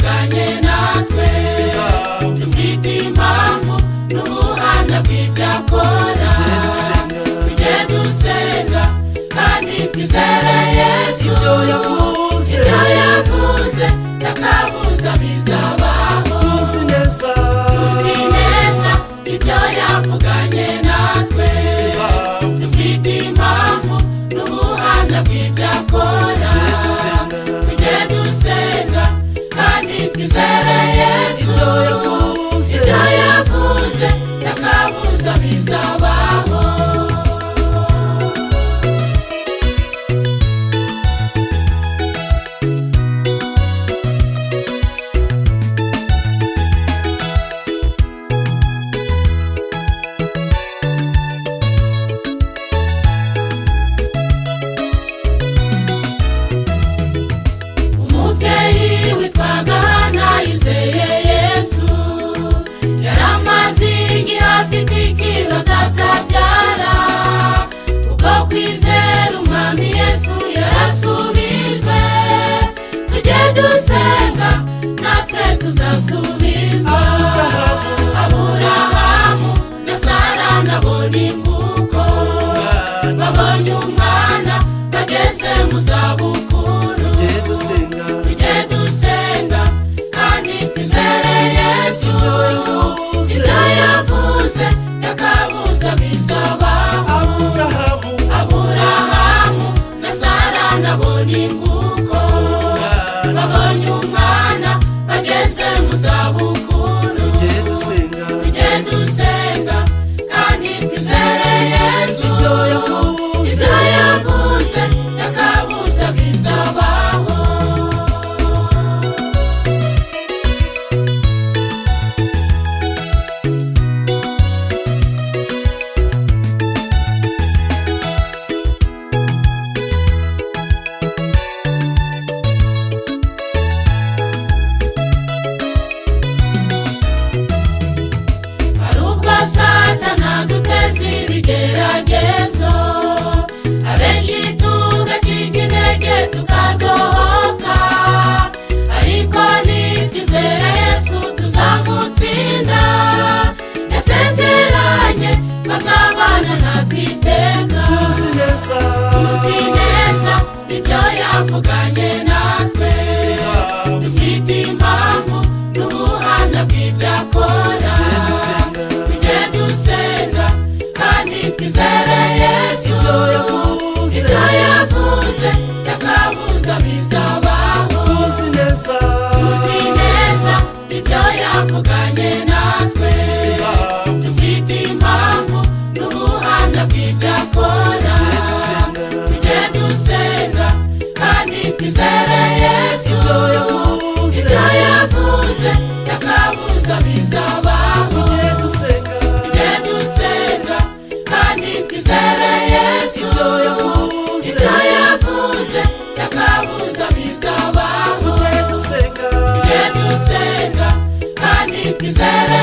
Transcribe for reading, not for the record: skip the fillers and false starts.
yavuganye natwe, dufite impamvu n'ubuhamya bw'ibyo akora. Tujye dusenga kandi twizere Yesu, ibyo yavuze takabuza bizabaho. Tuzi neza ibyo yavuganye natwe, dufite impamvu n'ubuhamya bw'ibyo akora. Tujye dusenga kandi twizere Yesu, ibyo yavuze takabuza bizabaho. Kwizera umwami Yesu yarasubijwe, tujye dusenga natwe tuzasubizwa. Aburahamu na Sara nabo ni nguko, babonye umwana bageze mu zabukuru. Tujye dusenga kandi twizere Yesu, ibyo yavuze takabuza bizabaho. Aburahamu na Sara nabo ni nguko, babonye umwana bageze mu zabukuru. Tujye dusenga kandi twizere Yesu, ibyo yavuze takabuza bizabaho. Satana duteza ibigeragezo, abenshi tugacika intege tukadohoka, ariko nitwizera Yesu tuzamutsinda. Yasezeranye bazabana natwe iteka. Tuzi neza ibyo yavuganye natwe, dufite impamvu n'ubuhamya bw'ibyo akora. Twizere Yesu, ibyo yavuze takabuza bizabaho. Tuzi neza ibyo yavuganye natwe, dufite impamvu n'ubuhamya bw'ibyo akora. Tujye dusenga kandi twizere Yesu, ibyo yavuze takabuza bizabaho. Tujye dusenga kandi twizere Yesu, ibyo yavuze takabuza bizabaho. Tujye dusenga kandi twizere